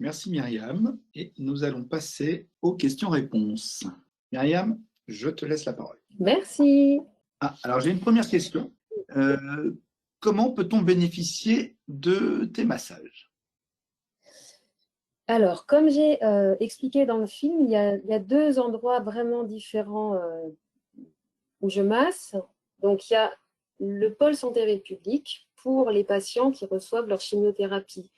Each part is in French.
Merci Myriam. Et nous allons passer aux questions-réponses. Myriam, je te laisse la parole. Merci. Alors j'ai une première question. Comment peut-on bénéficier de tes massages? Alors, comme j'ai expliqué dans le film, il y a deux endroits vraiment différents où je masse. Donc, il y a le pôle santé publique pour les patients qui reçoivent leur chimiothérapie.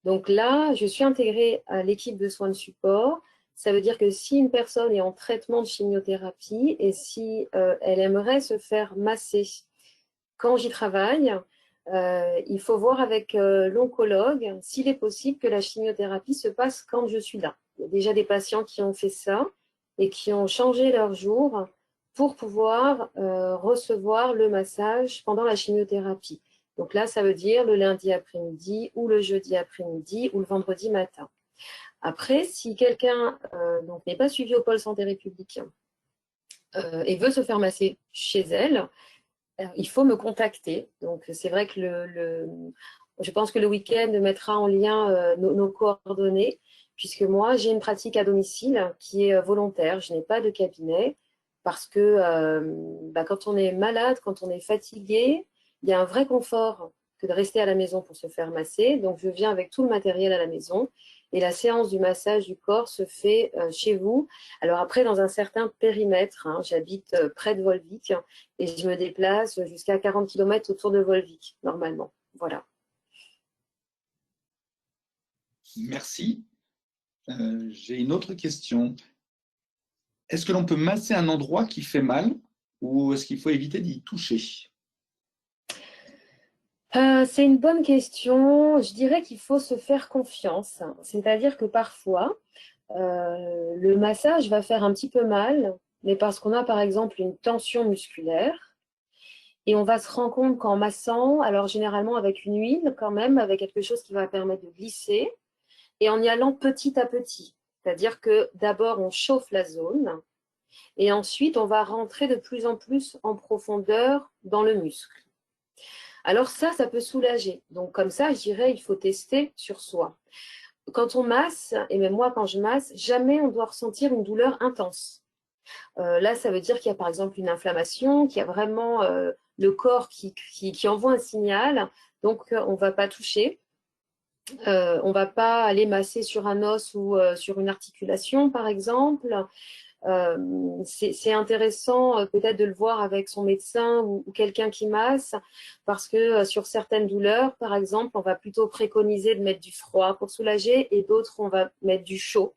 Donc là, je suis intégrée à l'équipe de soins de support. Ça veut dire que si une personne est en traitement de chimiothérapie et si elle aimerait se faire masser quand j'y travaille, il faut voir avec l'oncologue s'il est possible que la chimiothérapie se passe quand je suis là. Il y a déjà des patients qui ont fait ça et qui ont changé leur jour pour pouvoir recevoir le massage pendant la chimiothérapie. Donc là, ça veut dire le lundi après-midi ou le jeudi après-midi ou le vendredi matin. Après, si quelqu'un n'est pas suivi au pôle santé républicain et veut se faire masser chez elle, il faut me contacter. Donc, c'est vrai que je pense que le week-end mettra en lien nos coordonnées, puisque moi, j'ai une pratique à domicile qui est volontaire. Je n'ai pas de cabinet parce que quand on est malade, quand on est fatigué, il y a un vrai confort que de rester à la maison pour se faire masser. Donc, je viens avec tout le matériel à la maison et la séance du massage du corps se fait chez vous. Alors après, dans un certain périmètre, hein, j'habite près de Volvic et je me déplace jusqu'à 40 km autour de Volvic, normalement. Voilà. Merci. J'ai une autre question. Est-ce que l'on peut masser un endroit qui fait mal ou est-ce qu'il faut éviter d'y toucher? C'est une bonne question. Je dirais qu'il faut se faire confiance. C'est-à-dire que parfois, le massage va faire un petit peu mal, mais parce qu'on a par exemple une tension musculaire. Et on va se rendre compte qu'en massant, alors généralement avec une huile quand même, avec quelque chose qui va permettre de glisser, et en y allant petit à petit. C'est-à-dire que d'abord on chauffe la zone, et ensuite on va rentrer de plus en plus en profondeur dans le muscle. Alors ça peut soulager. Donc comme ça, je dirais, il faut tester sur soi. Quand on masse, et même moi quand je masse, jamais on doit ressentir une douleur intense. Là, ça veut dire qu'il y a par exemple une inflammation, qu'il y a vraiment le corps qui envoie un signal. Donc, on ne va pas toucher. On ne va pas aller masser sur un os ou sur une articulation, par exemple. C'est intéressant peut-être de le voir avec son médecin ou quelqu'un qui masse, parce que sur certaines douleurs, par exemple, on va plutôt préconiser de mettre du froid pour soulager et d'autres, on va mettre du chaud.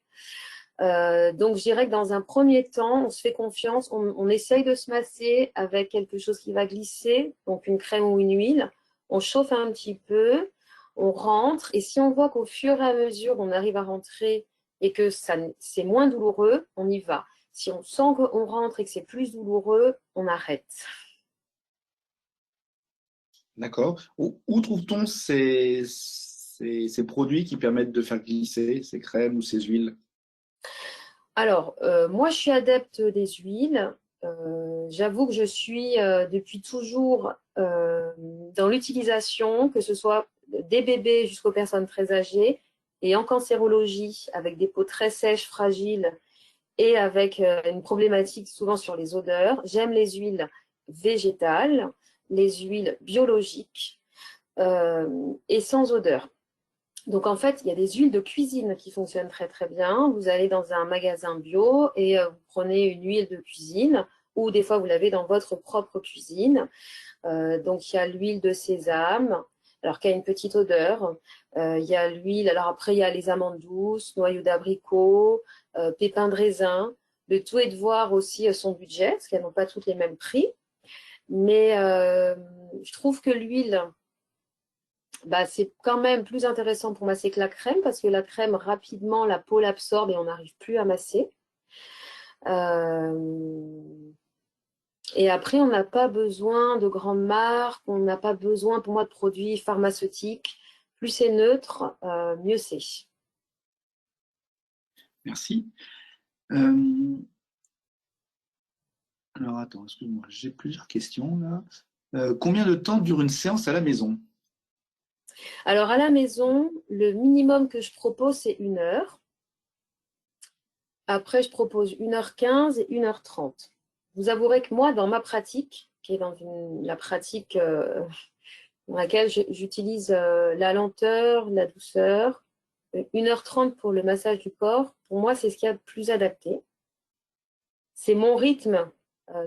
Donc, je dirais que dans un premier temps, on se fait confiance, on essaye de se masser avec quelque chose qui va glisser, donc une crème ou une huile. On chauffe un petit peu, on rentre, et si on voit qu'au fur et à mesure, on arrive à rentrer et que c'est moins douloureux, on y va. Si on sent qu'on rentre et que c'est plus douloureux, on arrête. D'accord. Où trouve-t-on ces produits qui permettent de faire glisser ces crèmes ou ces huiles? Alors, moi, je suis adepte des huiles. J'avoue que je suis depuis toujours dans l'utilisation, que ce soit des bébés jusqu'aux personnes très âgées, et en cancérologie, avec des peaux très sèches, fragiles, et avec une problématique souvent sur les odeurs. J'aime les huiles végétales, les huiles biologiques et sans odeur. Donc en fait, il y a des huiles de cuisine qui fonctionnent très très bien. Vous allez dans un magasin bio et vous prenez une huile de cuisine ou des fois vous l'avez dans votre propre cuisine. Donc il y a l'huile de sésame, alors qui a une petite odeur. Il y a l'huile, alors après il y a les amandes douces, noyaux d'abricot, pépins de raisin. Le tout est de voir aussi son budget, parce qu'elles n'ont pas toutes les mêmes prix. Mais je trouve que l'huile, c'est quand même plus intéressant pour masser que la crème parce que la crème, rapidement, la peau l'absorbe et on n'arrive plus à masser. Et après, on n'a pas besoin de grandes marques, on n'a pas besoin pour moi de produits pharmaceutiques. Plus c'est neutre, mieux c'est. Merci. Alors attends, excuse-moi, j'ai plusieurs questions là. Combien de temps dure une séance à la maison? Alors, à la maison, le minimum que je propose, c'est 1 heure. Après, je propose 1h15 et 1h30. Vous avouerez que moi, dans ma pratique, qui est dans la pratique dans laquelle j'utilise la lenteur, la douceur, 1h30 pour le massage du corps, pour moi, c'est ce qui est le plus adapté. C'est mon rythme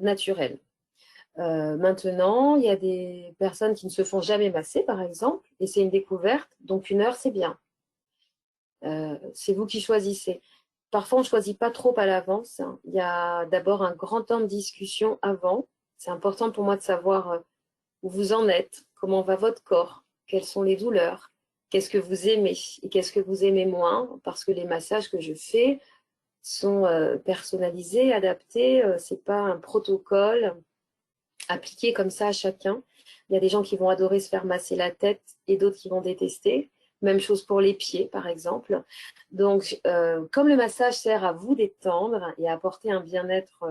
naturel. Maintenant, il y a des personnes qui ne se font jamais masser, par exemple, et c'est une découverte, donc 1 heure, c'est bien. C'est vous qui choisissez. Parfois, on ne choisit pas trop à l'avance. Il y a d'abord un grand temps de discussion avant. C'est important pour moi de savoir où vous en êtes, comment va votre corps, quelles sont les douleurs, qu'est-ce que vous aimez et qu'est-ce que vous aimez moins, parce que les massages que je fais sont personnalisés, adaptés. Ce n'est pas un protocole appliqué comme ça à chacun. Il y a des gens qui vont adorer se faire masser la tête et d'autres qui vont détester. Même chose pour les pieds, par exemple. Donc, comme le massage sert à vous détendre et à apporter un bien-être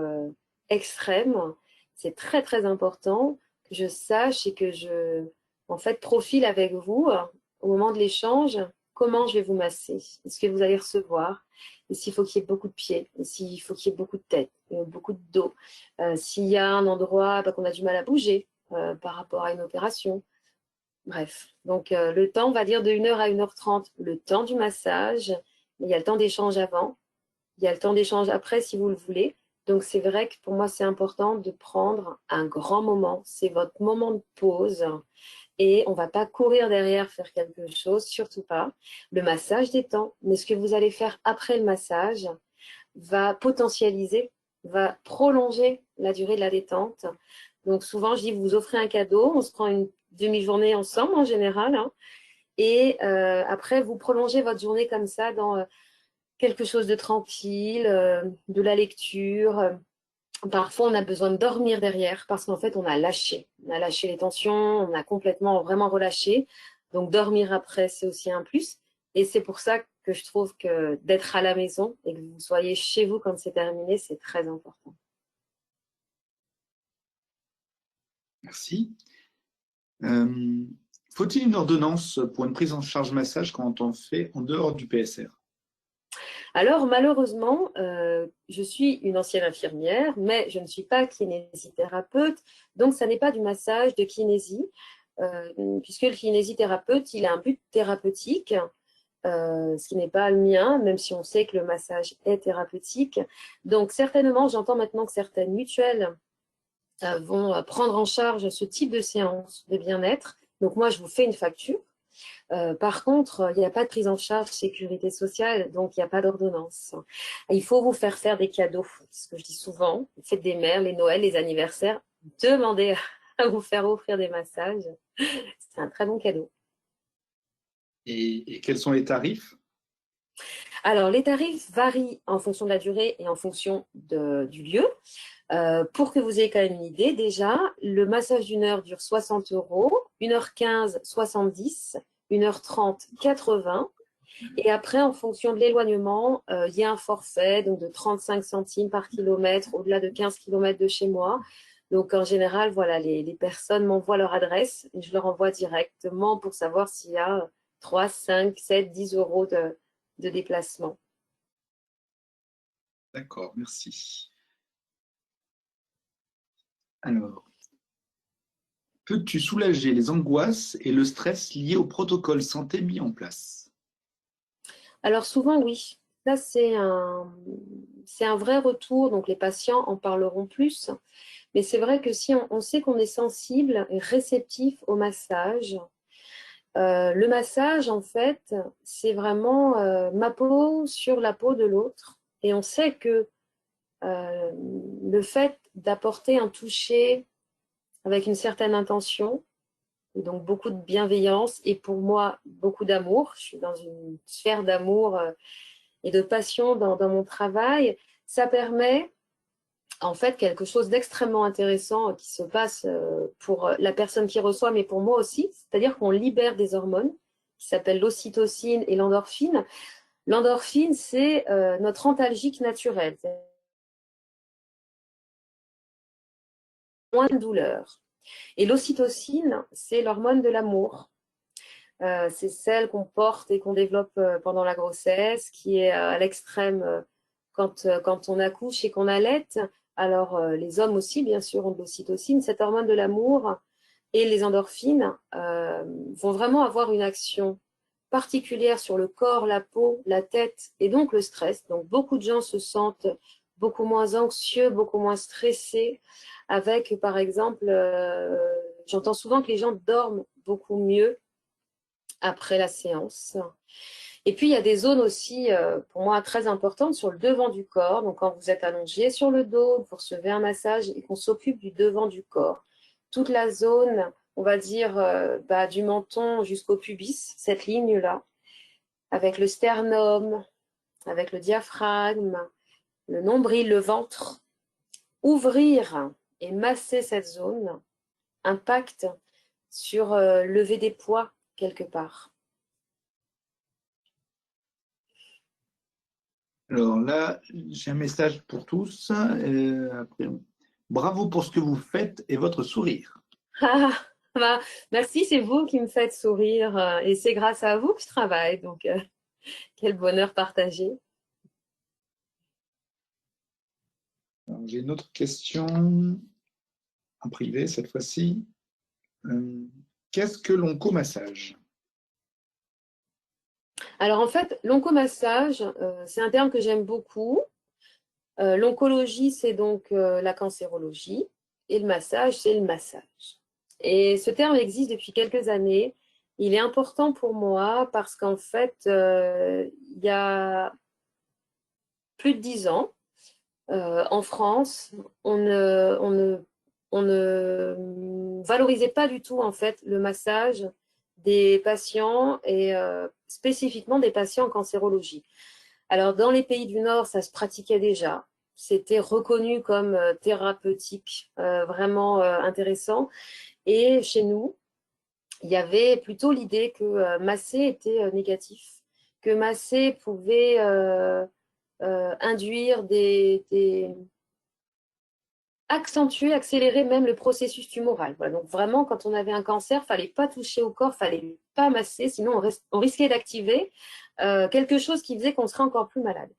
extrême, c'est très, très important que je sache et que je, en fait, profile avec vous au moment de l'échange comment je vais vous masser, ce que vous allez recevoir, et s'il faut qu'il y ait beaucoup de pieds, et s'il faut qu'il y ait beaucoup de tête, beaucoup de dos, s'il y a un endroit qu'on a du mal à bouger par rapport à une opération. Bref, donc le temps, on va dire de 1 heure à 1h30, le temps du massage, mais il y a le temps d'échange avant, il y a le temps d'échange après si vous le voulez. Donc c'est vrai que pour moi, c'est important de prendre un grand moment. C'est votre moment de pause et on ne va pas courir derrière faire quelque chose, surtout pas. Le massage détend, mais ce que vous allez faire après le massage va potentialiser, va prolonger la durée de la détente. Donc souvent, je dis, vous offrez un cadeau, on se prend une demi-journée ensemble en général, hein, et après, vous prolongez votre journée comme ça dans quelque chose de tranquille, de la lecture. Parfois, on a besoin de dormir derrière parce qu'en fait, on a lâché. On a lâché les tensions, on a complètement, vraiment relâché. Donc, dormir après, c'est aussi un plus. Et c'est pour ça que je trouve que d'être à la maison et que vous soyez chez vous quand c'est terminé, c'est très important. Merci. Faut-il une ordonnance pour une prise en charge massage quand on fait en dehors du PSR? Alors, malheureusement, je suis une ancienne infirmière, mais je ne suis pas kinésithérapeute. Donc, ça n'est pas du massage de kinésie, puisque le kinésithérapeute, il a un but thérapeutique. Ce qui n'est pas le mien, même si on sait que le massage est thérapeutique. Donc, certainement, j'entends maintenant que certaines mutuelles vont prendre en charge ce type de séance de bien-être. Donc, moi, je vous fais une facture. Par contre, il n'y a pas de prise en charge sécurité sociale, donc il n'y a pas d'ordonnance. Il faut vous faire des cadeaux, ce que je dis souvent, les fêtes des mères, les Noëls, les anniversaires, demandez à vous faire offrir des massages. C'est un très bon cadeau. Et quels sont les tarifs? Alors, les tarifs varient en fonction de la durée et en fonction du lieu. Pour que vous ayez quand même une idée, déjà, le massage d'1 heure dure 60 €, 1h15, 70, 1h30, 80. Et après, en fonction de l'éloignement, il y a un forfait donc de 35 centimes par kilomètre, au-delà de 15 kilomètres de chez moi. Donc, en général, voilà, les personnes m'envoient leur adresse et je leur envoie directement pour savoir s'il y a 3, 5, 7, 10 euros de déplacement. D'accord, merci. Alors, peux-tu soulager les angoisses et le stress liés au protocole santé mis en place? Alors, souvent, oui. Ça, c'est un vrai retour. Donc, les patients en parleront plus. Mais c'est vrai que si on sait qu'on est sensible et réceptif au massage, le massage, en fait, c'est vraiment ma peau sur la peau de l'autre. Et on sait que euh, le fait d'apporter un toucher avec une certaine intention, et donc beaucoup de bienveillance et pour moi beaucoup d'amour, je suis dans une sphère d'amour et de passion dans mon travail, ça permet en fait quelque chose d'extrêmement intéressant qui se passe pour la personne qui reçoit, mais pour moi aussi, c'est-à-dire qu'on libère des hormones qui s'appellent l'ocytocine et l'endorphine. L'endorphine, c'est notre antalgique naturel, c'est moins de douleur. Et l'ocytocine, c'est l'hormone de l'amour. C'est celle qu'on porte et qu'on développe pendant la grossesse, qui est à l'extrême quand on accouche et qu'on allaite. Alors, les hommes aussi, bien sûr, ont de l'ocytocine, cette hormone de l'amour, et les endorphines vont vraiment avoir une action particulière sur le corps, la peau, la tête et donc le stress. Donc, beaucoup de gens se sentent beaucoup moins anxieux, beaucoup moins stressés, avec, par exemple, j'entends souvent que les gens dorment beaucoup mieux après la séance. Et puis, il y a des zones aussi, pour moi, très importantes sur le devant du corps. Donc, quand vous êtes allongé sur le dos, vous recevez un massage et qu'on s'occupe du devant du corps. Toute la zone, on va dire, du menton jusqu'au pubis, cette ligne-là, avec le sternum, avec le diaphragme, le nombril, le ventre. Ouvrir et masser cette zone impacte sur lever des poids quelque part. Alors là, j'ai un message pour tous. Bravo pour ce que vous faites et votre sourire. Ah, bah, merci, c'est vous qui me faites sourire et c'est grâce à vous que je travaille. Donc, quel bonheur partagé. J'ai une autre question en privé cette fois-ci. Qu'est-ce que l'oncomassage? Alors, en fait, l'oncomassage, c'est un terme que j'aime beaucoup. L'oncologie, c'est donc la cancérologie et le massage, c'est le massage. Et ce terme existe depuis quelques années. Il est important pour moi parce qu'en fait, il y a plus de 10 ans, en France, on ne valorisait pas du tout en fait le massage des patients et spécifiquement des patients en cancérologie. Alors dans les pays du Nord, ça se pratiquait déjà. C'était reconnu comme thérapeutique, vraiment intéressant. Et chez nous, il y avait plutôt l'idée que masser était négatif, que masser pouvait induire accentuer, accélérer même le processus tumoral. Voilà, donc vraiment, quand on avait un cancer, il ne fallait pas toucher au corps, il ne fallait pas masser, sinon on risquait d'activer quelque chose qui faisait qu'on serait encore plus malade.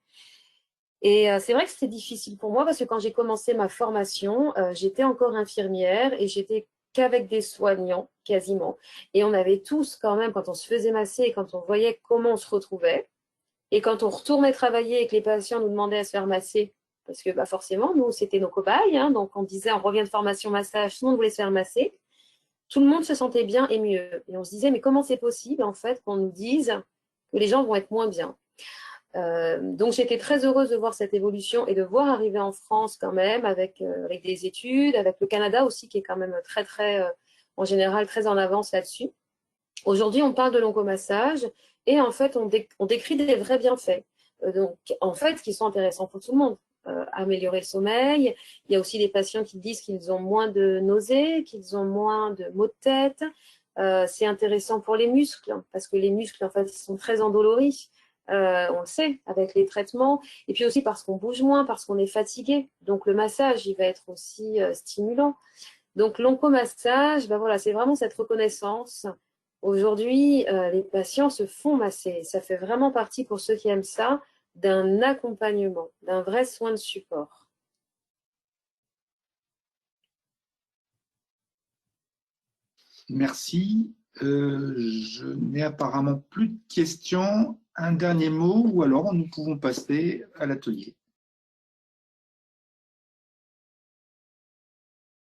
Et c'est vrai que c'était difficile pour moi parce que quand j'ai commencé ma formation, j'étais encore infirmière et j'étais qu'avec des soignants quasiment. Et on avait tous quand même, quand on se faisait masser et quand on voyait comment on se retrouvait, et quand on retournait travailler et que les patients nous demandaient à se faire masser, parce que forcément, nous, c'était nos cobayes, hein, donc on disait, on revient de formation massage, tout le monde voulait se faire masser, tout le monde se sentait bien et mieux. Et on se disait, mais comment c'est possible, en fait, qu'on nous dise que les gens vont être moins bien? Donc j'étais très heureuse de voir cette évolution et de voir arriver en France quand même avec des études, avec le Canada aussi qui est quand même très très en général très en avance là-dessus. Aujourd'hui on parle de l'oncomassage et en fait on décrit des vrais bienfaits donc en fait qui sont intéressants pour tout le monde. Améliorer le sommeil, il y a aussi des patients qui disent qu'ils ont moins de nausées, qu'ils ont moins de maux de tête. C'est intéressant pour les muscles parce que les muscles en fait ils sont très endoloris. On le sait avec les traitements, et puis aussi parce qu'on bouge moins, parce qu'on est fatigué. Donc le massage, il va être aussi stimulant. Donc l'oncomassage, voilà, c'est vraiment cette reconnaissance. Aujourd'hui, les patients se font masser. Ça fait vraiment partie, pour ceux qui aiment ça, d'un accompagnement, d'un vrai soin de support. Merci. Je n'ai apparemment plus de questions. Un dernier mot ou alors nous pouvons passer à l'atelier.